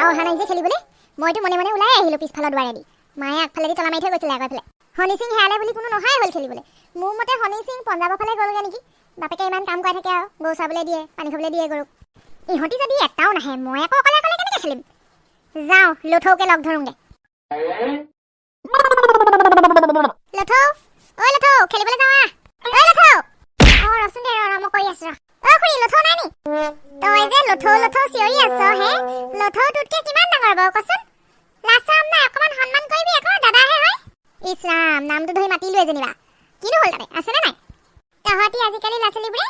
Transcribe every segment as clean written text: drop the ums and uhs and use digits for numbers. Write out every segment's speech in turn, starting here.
আৰু অহা নাই যে খেলিবলৈ মইতো মনে মনে ওলাই আহিলোঁ পিছফালৰ দুৱাৰেদি মায়ে আগফালেদি তলা মাৰি থৈ গৈছিলে আগফালে হনী সিং হেৰালে বুলি কোনো নহাই হ'ল খেলিবলৈ মোৰ মতে হনী সিং পঞ্জাৱৰ ফালে গ'লগৈ নেকি বাপেকে ইমান কাম কৰি থাকে আৰু গৰু চাবলৈ দিয়ে পানী খাবলৈ দিয়ে গৰুক ইহঁতি যদি এটাও নাহে মই আকৌ অকলে অকলে কেনেকৈ খেলিম যাওঁ লথৌকে লগ ধৰোঁগৈ লথৌ ঐ লথৌ খেলিবলৈ যাওঁ ঐ লথৌ অঁ ৰচোন দে ৰ মই কৰি আছোঁ ৰ খুৰী লথৌ নাই নি তই যে লথৌ লথৌ চিঞৰি আছ হে লথৌ তোতকৈ কিমান ডাঙৰ বাৰু কচোন লাজ চাম নাই অকণমান সন্মান কৰিবি আকৌ দাদাহে হয় ইছ ৰাম নামটো ধৰি মাতিলোৱে যেনিবা কিনো হ'ল তাতে আছেনে নাই তহঁতি আজিকালি ল'ৰা ছোৱালীবোৰে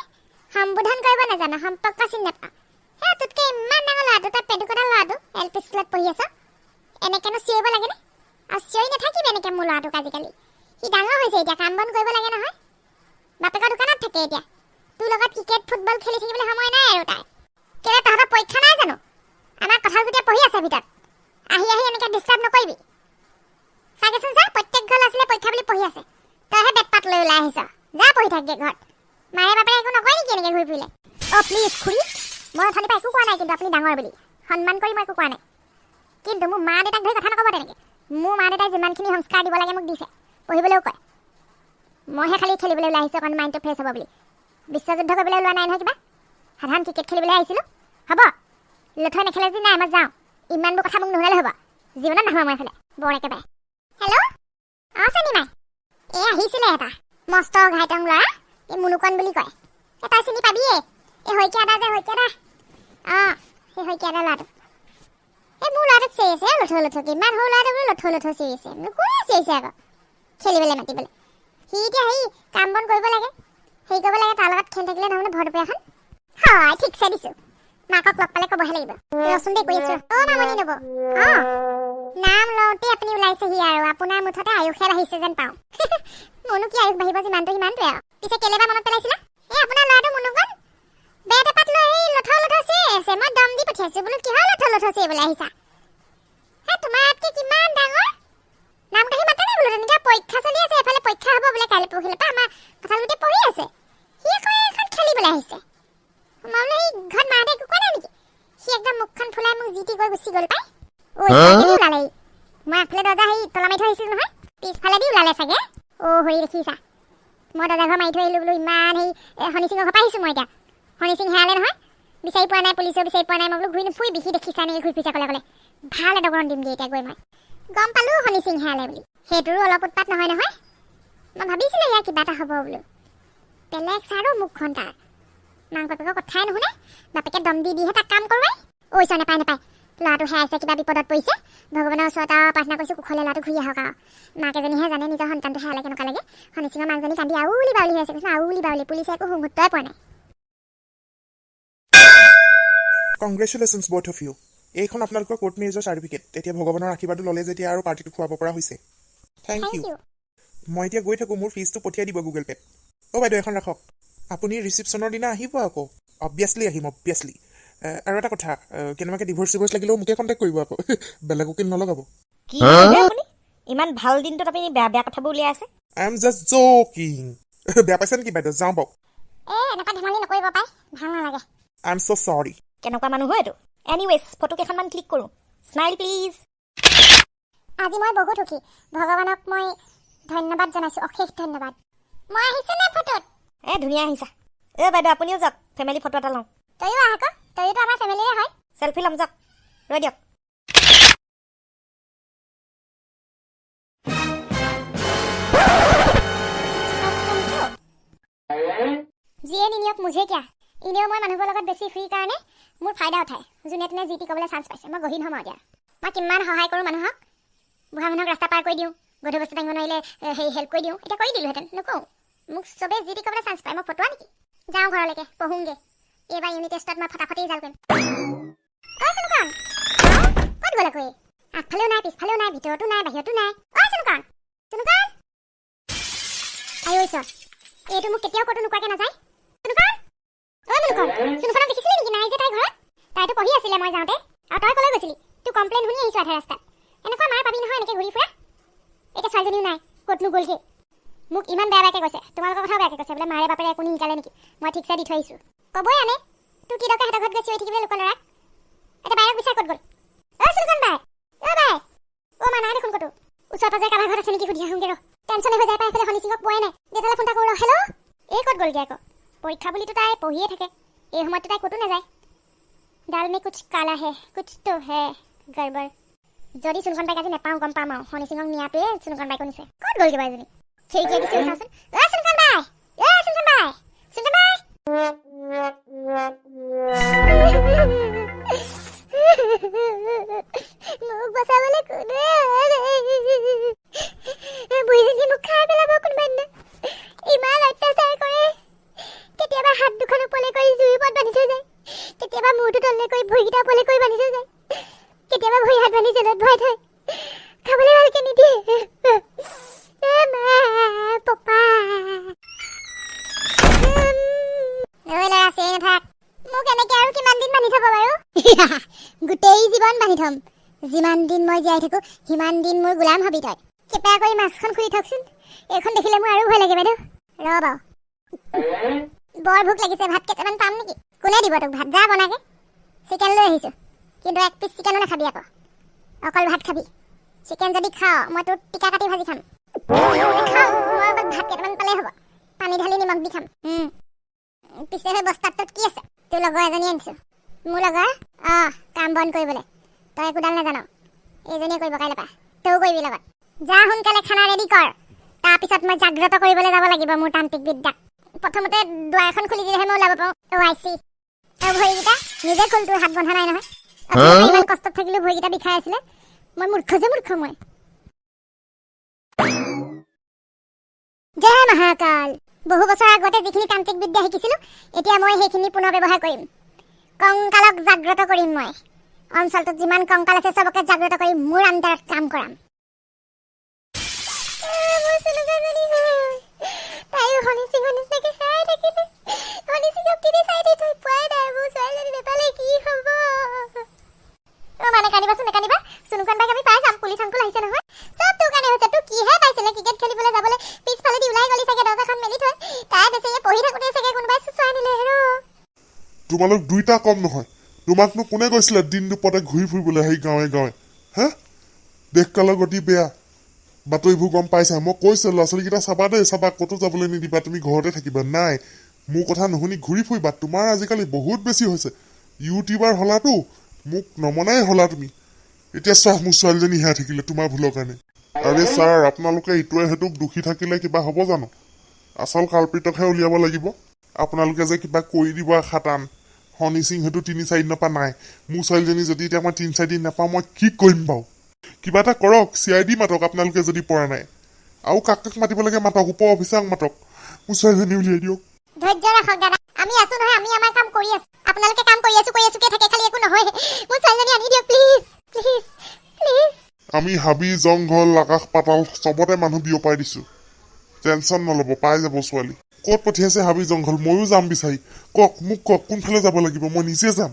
সম্বোধন কৰিব নাজানো সম্পৰ্ক চিনি নাপাওঁ সেই তোতকৈ ইমান ডাঙৰ ল'ৰাটো তাত পেটুকটা ল'ৰাটো এল পি স্কুলত পঢ়ি আছ এনেকৈনো চিঞৰিব লাগেনে আৰু চিঞৰি নাথাকিবি এনেকৈ মোৰ ল'ৰাটোক আজিকালি সি ডাঙৰ হৈছে এতিয়া কাম বন কৰিব লাগে নহয় বাপেকৰ দোকানত থাকে এতিয়া তোৰ লগত ক্ৰিকেট ফুটবল খেলি থাকিবলৈ সময় নাই আৰু তাই কেলে তহঁতৰ পৰীক্ষা নাই জানো আমাৰ কঁঠাল গুটিয়ে পঢ়ি আছে ভিতৰত আহি আহি এনেকৈ ডিষ্টাৰ্ব নকৰিবি চাগেচোন যা প্ৰত্যেক ঘৰ ল'ৰা ছোৱালীয়ে পৰীক্ষা বুলি পঢ়ি আছে তইহে বেটপাত লৈ ওলাই আহিছ যা পঢ়ি থাকগে ঘৰত মায়ে বাপেৰে একো নকয় নেকি এনেকৈ ঘূৰি ফুৰিলে অ' প্লিজ খুৰী মই অথনিৰ পৰা একো কোৱা নাই কিন্তু আপুনি ডাঙৰ বুলি সন্মান কৰি মই একো কোৱা নাই কিন্তু মোৰ মা দেউতাক ধৰি কথা নক'ব তেনেকৈ মোৰ মা দেউতাই যিমানখিনি সংস্কাৰ দিব লাগে মোক দিছে পঢ়িবলৈও কয় মইহে খালি খেলিবলৈ ওলাই আহিছোঁ অকণ মাইণ্ডটো ফ্ৰেছ হ'ব বুলি বিশ্বযুদ্ধ কৰিবলৈ ওলোৱা নাই নহয় কিবা সাধাৰণ ক্ৰিকেট খেলিবলৈ আহিছিলোঁ হ'ব লথৈ নেখেলে যদি নাই মই যাওঁ ইমানবোৰ কথা মোক নুশুনালে হ'ব জীৱনত নাহোঁ মই এইফালে বৰ একেবাৰে হেল্ল' অঁ চনিমাই এই আহিছিলে এটা মস্ত ঘাইটং ল'ৰা এই মুনুকণ বুলি কয় এটা চিনি পাবিয়ে এই শইকীয়া দা যে শইকীয়া দা অঁ সেই শইকীয়া দা ল'ৰাটো এই মোৰ ল'ৰাটোক চিঞৰিছে লথৌ লথৌকে ইমান সৰু ল'ৰাটো বোলো লথৌ লথৌ চিঞৰিছে কোনে চিঞৰিছে আকৌ খেলিবলৈ মাতিবলৈ সি এতিয়া হেৰি কাম বন কৰিব লাগে হেৰি কৰিব লাগে তাৰ লগত খেলি থাকিলে নহ'লে ভৰদুপৰীয়াখন হয় ঠিকছে দিছোঁ মাকক লগ পালে ক'বহে লাগিব ৰচোন দেই কৰি আছোঁ অঁ মামনি নব অঁ নাম লওঁতে আপুনি ওলাইছেহি আৰু আপোনাৰ মুঠতে আয়ুসে বাঢ়িছে যেন পাওঁ মোনো কি আয়ুস বাঢ়িব যিমানটো সিমানটোৱে আৰু পিছে কেলেবা মনত পেলাইছিলা এই আপোনাৰ ল'ৰাটো মুনুকণ বেট এপাত লৈ সেই লথৌ লথৌ চিঞৰি আছে মই দম দি পঠিয়াইছোঁ বোলো কিহৰ লথৌ লথৌ চিঞৰিবলৈ আহিছা হে তোমাৰ ইয়াতকৈ কিমান ডাঙৰ নাম কাঢ়ি মাতে নাই বোলো তেনেকৈ পৰীক্ষা চলি আছে এফালে পৰীক্ষা হ'ব বোলে কাইলৈ পৰহিলৈ পৰা আমাৰ কঁঠাল গুটি পঢ়ি আছে সি আকৌ এখন খেলিবলৈ আহিছে মই বোলো সেই ঘৰত মাহঁতে একো কোৱা নাই নেকি সি একদম মুখখন ফুলাই মোক জিতি গৈ গুচি গ'ল পাই ওলালে মই আগফালে দৰ্জা হেৰি তলা মাৰি থৈ আহিছিলোঁ নহয় পিছফালেদি ওলালে চাগে অ' হৰি দেখিছা মই দৰ্জা ঘৰ মাৰি থৈ আহিলোঁ বোলো ইমান হেৰি হনী সিঙৰ ঘৰ পৰা আহিছোঁ মই এতিয়া হনী সিং হেৰালে নহয় বিচাৰি পোৱা নাই পুলিচেও বিচাৰি পোৱা নাই মই বোলো ঘূৰি নুফুৰিবি সি দেখিছা নেকি ঘূৰি ফুৰিছা ক'লে ভাল এডগৰণ দিম দিয়ে এতিয়া গৈ মই গম পালোঁ হনী সিং হেৰালে বুলি সেইটোৰো অলপ উৎপাত নহয় নহয় মই ভাবিছিলোঁ ইয়াৰ কিবা এটা হ'ব বোলো বেলেগ চাৰো মুখখন তাৰ মাক বাপেকৰ কথাই নুশুনে বাপেকে দম দি দিহে তাক কাম কৰোৱাই ঐ চৰ নাপায় ল'ৰাটো হেৰাইছে কিবা বিপদত পৰিছে ভগৱানৰ ওচৰত আৰু প্ৰাৰ্থনা কৰিছোঁ কুশলে ল'ৰাটো ঘূৰি আহক আৰু মাক এজনীহে জানে নিজৰ সন্তানটো হেৰালে কেনেকুৱা লাগে হনী সিঙৰ মাকজনী কান্দি আউলি বাউলি হৈ আছে কৈছে আউলি বাউলি পুলিচে একো সুমুত্বই পোৱা নাই কংগ্ৰেচুলেশ্যনছ বথ অফ ইউ এইখন আপোনালোকৰ কোৰ্ট মেৰেজৰ চাৰ্টিফিকেট এতিয়া ভগৱানৰ আশীৰ্বাদো ল'লে যেতিয়া আৰু পাৰ্টিটো খুৱাব পৰা হৈছে থেংক ইউ মই এতিয়া গৈ থাকোঁ মোৰ ফিজটো পঠিয়াই দিব গুগল পে'ত অ' বাইদেউ এখন ৰাখক আপুনি ৰিচিপশ্যনৰ দিনা আহিব আকৌ অবভিয়াছলি আহিম অবভিয়াছলি আৰু এটা কথা কেনেবাকৈ ডিভৰ্চ লাগিলেও মোকে কণ্টেক্ট কৰিব আকৌ বেলেগ উকিল নলগাব কি আপুনি ইমান ভাল দিনটোত আপুনি বেয়া বেয়া কথাবোৰ উলিয়াই আছে আই এম জাষ্ট জকিং বেয়া পাইছে নেকি বাইদেউ যাওঁ বাৰু এনেকুৱা ধেমালি নকৰিব পাই ভাল নালাগে আই এম ছ' চৰি কেনেকুৱা মানুহ হয় এইটো এনিৱেজ ফটো কেইখনমান ক্লিক কৰোঁ স্মাইল প্লিজ আজি মই বহুত সুখী ভগৱানক মই ধন্যবাদ জনাইছোঁ অশেষ ধন্যবাদ মই আহিছোঁ নে ফটোত ধুনীয়া আহিছা বাইদেউ আপুনিও যাওক ফেমিলি ফটো এটা লওঁ তয়ো আহ আকৌ তয়োতো আমাৰ ফেমিলিৰে হয় চেল্ফি ল'ম যাওক ৰৈ দিয়ক যিয়ে নিনিয়ক মুঝে কিয়া এনেও মই মানুহবোৰৰ লগত বেছি ফ্ৰী কাৰণে মোৰ ফাইদা উঠায় যোনে তোনে যি টি ক'বলৈ চান্স পাইছে মই গহীন হ'ম আৰু এতিয়া মই কিমান সহায় কৰোঁ মানুহক বুঢ়া মানুহক ৰাস্তা পাৰ কৰি দিওঁ গধুৰ বস্তু দাঙিব নোৱাৰিলে হেৰি হেল্প কৰি দিওঁ এতিয়া কৰি দিলোঁহেঁতেন নকওঁ মোক চবেই যি টি ক'বলৈ চান্স পায় মই ফটোৱা নেকি যাওঁ ঘৰলৈকে পঢ়োঁগৈ এইবাৰ ইউনিট টেষ্টত মই ফটাফটেই জাল কৰিম অ' চুনুকণ ক'ত গ'ল আকৌ আগফালেও নাই পিছফালেও নাই ভিতৰতো নাই বাহিৰতো নাই অ' চুনুকণ আই ঐ চৰ এইটো মোক কেতিয়াও ক'তো নোকোৱাকৈ নাযায় চুনুকণ অ' মুনুকণ চুনুকণক দেখিছিলি নেকি নাই যে তাই ঘৰত তাইতো পঢ়ি আছিলে মই যাওঁতে আৰু তই ক'লৈ গৈছিলি তোৰ কমপ্লেইন শুনি আহিছোঁ আধা ৰাস্তাত এনেকুৱা মাৰ পাবি নহয় এনেকৈ ঘূৰি ফুৰা এতিয়া ছোৱালীজনীও নাই ক'তনো গ'লগৈ মোক ইমান বেয়া বেয়াকৈ কৈছে তোমালোকৰ কথাও বেয়াকৈ কৈছে বোলে মাৰে বাপেৰে একো নিশিকালে নেকি মই ঠিকছে দি থৈ আহিছোঁ ক'বই আনে তোৰ কি দৰকাৰ সিহঁতৰ ঘৰত গৈ চিঞৰি থাকিবলৈ লোকৰ ল'ৰাক এতিয়া বাহিৰত বিচাৰ ক'ত গ'ল পাজৰে কাৰোবাৰ ঘৰত আছে নেকি সুধি আহোঁগে ৰ টেনচনে হৈ যায় পাই এফালে শনি সিঙক পোৱাই নাই দেউতালৈ ফোন এটা কৰোঁ ৰ হেল্ল' এই ক'ত গ'লগে আকৌ পৰীক্ষা বুলিতো তাই পঢ়িয়ে থাকে এই সময়ততো তাই ক'তো নাযায় ডাল মে কুছ কালা হে কুছ তো হে গড়বড় যদি চুনকন বাইক আজি নেপাওঁ গম পাম আৰু শনি সিঙক নিয়াটোৱে চুনকন বাইকো নিছে ক'ত গ'লগে বাৰু এজনী খিৰিকীয়ে দিছে চাচোন চুনকন বাই চুনকন বাই চুনকন বাই মোক বচাবলৈ কোনোৱে বুঢ়ীজনী মোক খাই পেলাব কোনোবা দিনা ইমান অত্যাচাৰ কৰে কেতিয়াবা হাত দুখন ওপৰলৈ কৰি জুইৰ ওপৰত বান্ধি থৈ যায় কেতিয়াবা মূৰটো তললৈ কৰি ভৰিকেইটা ওপৰলৈ কৰি বান্ধি থৈ যায় কেতিয়াবা ভৰি হাত বান্ধি জেলত ভৰাই থয় খাবলৈ ভালকে নিদিয়ে পপা ল'ৰা চেই নাথাক মোক এনেকে আৰু কিমান দিন বান্ধি থব বাৰু গোটেই জীৱন বান্ধি থম যিমান দিন মই জীয়াই থাকো সিমান দিন মোৰ গোলাম হবি তই কেপেৰা কৰি মাছখন খুলি থকচোন এইখন দেখিলে মোৰ আৰু ভয় লাগে বাইদেউ ৰ বাৰু বৰ ভোক লাগিছে ভাত কেইটামান পাম নেকি কোনে দিব তোক ভাত যা বনাগে চিকেন লৈ আহিছো কিন্তু এক পিচ চিকেনো নাখাবি আকৌ অকল ভাত খাবি চিকেন যদি খাওঁ মই তোৰ টিকা কাটি ভাজি খাম খাওঁ মই অকল ভাত কেইটামান পালেই হ'ব পানী ঢালি নিমখ দি খাম পিছে সেই বস্তাটোত কি আছে তোৰ লগৰ এজনী আনিছো মোৰ লগৰ কাম বন কৰিবলৈ তই একোডাল নাজান এইজনীয়ে কৰিব কাইলৈ পৰা তইও কৰিবি লগত যা সোনকালে খানা ৰেডি কৰ তাৰপিছত মই জাগ্ৰত কৰিবলৈ যাব লাগিব মোৰ তান্ত্ৰিক বিদ্যাক প্ৰথমতে দুৱাৰ এখন খুলি দিলেহে মই ওলাব পাৰোঁ আইচি আৰু ভৰিকেইটা নিজে খোল তোৰ হাত বন্ধা নাই নহয় ইমান কষ্টত থাকিলেও ভৰিকেইটা বিষাই আছিলে মই মূৰ্খ মই জয় মহাকাল বহু বছৰ আগতে যিখিনি তান্ত্ৰিক বিদ্যা শিকিছিলো এতিয়া মই সেইখিনি পুনৰ ব্যৱহাৰ কৰিম কংকালক জাগ্ৰত কৰিম মই অঞ্চলটোত যিমান কংকাল আছে চবকে জাগ্ৰত কৰি মোৰ আণ্ডাৰত কাম কৰাম তাইও শনি সিংহ নিচিনাকে চাই থাকিলে শনি সিংহক কিনে চাই দি থৈ পোৱাই নাই মোৰ ছোৱালীজনী নেপালে কি হ'ব মানে নেকানিবা চুনুকন বাইক আমি পাই যাম পুলিচ আংকুল আহিছে নহয় চব তোৰ কাৰণে হৈছে তোৰ কিহে পাইছিলে ক্ৰিকেট খেলিবলৈ যাবলৈ পিছফালেদি ওলাই গলি চাগে দৰ্জাখন মেলি থৈ তাই বেছিয়ে পঢ়ি থাকোঁতে চাগে কোনোবাই চুচুৱাই নিলে হেৰ তোমালোক দুইটা কম নহয় তোমাকনো কোনে কৈছিলে দিন দুপৰতে ঘূৰি ফুৰিবলৈ সেই গাঁৱে গাঁৱে হে দেশকালৰ গতি বেয়া বাতৰিবোৰ গম পাইছা মই কৈছো ল'ৰা ছোৱালীকেইটা চাবা দেই চাবা ক'তো যাবলৈ নিদিবা তুমি ঘৰতে থাকিবা নাই মোৰ কথা নুশুনি ঘূৰি ফুৰিবা তোমাৰ আজিকালি বহুত বেছি হৈছে ইউটিউবাৰ হলাতো মোক নমনাই হলা তুমি এতিয়া চোৱা মোৰ ছোৱালীজনী হেৰাই থাকিলে তোমাৰ ভুলৰ কাৰণে আৰে ছাৰ আপোনালোকে ইটোৱে সেইটোক দুখী থাকিলে কিবা হ'ব জানো আচল কালপিতকহে উলিয়াব লাগিব আপোনালোকে যে কিবা কৰি দিব আশা টান শনি সিংহটো ৩-৪ দিনৰ পৰা নাই মোৰ ছোৱালীজনী যদি এতিয়া মই ৩-৪ দিন নাপাওঁ মই কি কৰিম বাৰু কিবা এটা কৰক CID মাতক আপোনালোকে যদি পৰা নাই আৰু কাক মাতিব লাগে মাতক উপ অফিচাৰক মাতক মোৰ ছোৱালীজনী উলিয়াই দিয়ক ধৈৰ্য ৰাখক দাদা আমি আছো নহয় আমি আমাৰ কাম কৰি আছো আপোনালোকে কাম কৰি আছো কে থাকে খালি একো নহয় মোৰ ছোৱালীজনী আনি দিয়ক প্লিজ আমি হাবি জংঘল আকাশ পাতাল চবতে মানুহ বিয়পাই দিছো টেনচন নল'ব পাই যাব ছোৱালী ক'ত পঠিয়াইছে হাবি জংঘল ময়ো যাম বিচাৰি মোক কওক কোনফালে যাব লাগিব মই নিজে যাম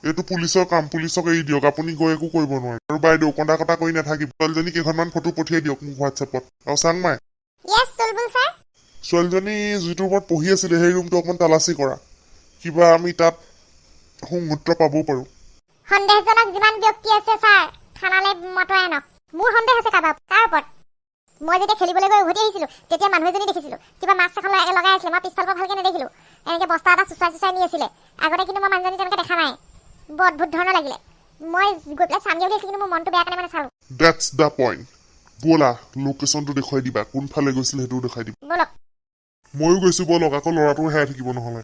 এইটো পুলিচৰ কাম পুলিচক এৰি দিয়ক আপুনি গৈ একো কৰিব নোৱাৰে আৰু বাইদেউ কন্দা কটা কৰি নাথাকিব ছোৱালীজনী কেইখনমান ফটো পঠিয়াই দিয়ক মোক হোৱাটছএপত আৰু চাংমাই ছোৱালীজনী যিটোৰ ওপৰত পঢ়ি আছিলে সেই ৰুমটো অকণমান তালাচী কৰা কিবা আমি তাত সংগূত্ৰ পাবও পাৰোঁ সন্দেহজনক যিমান ব্যক্তি আছে ছাৰ থানালৈ মতৰাই আনক মোৰ সন্দেহ আছে তাৰ ওপৰত মই যেতিয়া খেলিবলৈ গৈ উভতি আহিছিলো তেতিয়া মানুহ এজনী দেখিছিলো কিবা মাছ এখন লগাই আছিলে মই পিছফালৰ পৰা ভালকে নেদেখিলো এনেকে বস্তা এটা চুচুৱাই নি আছিলে আগতে কিন্তু মই মানুহজনী তেনেকে দেখা নাই বৰ অদ্ভুত ধৰণৰ লাগিলে মই গৈ পেলাই চামগে বুলি আছিলো কিন্তু মোৰ মনটো বেয়া কাৰণে মানে চালো দ্যাটছ দ্য পইণ্ট ব'লা লোকেশ্যনটো দেখুৱাই দিবা কোনফালে গৈছিলে সেইটোও দেখাই দিবা বলক ময়ো গৈছো বলক আকৌ ল'ৰাটো হেৰাই থাকিব নহ'লে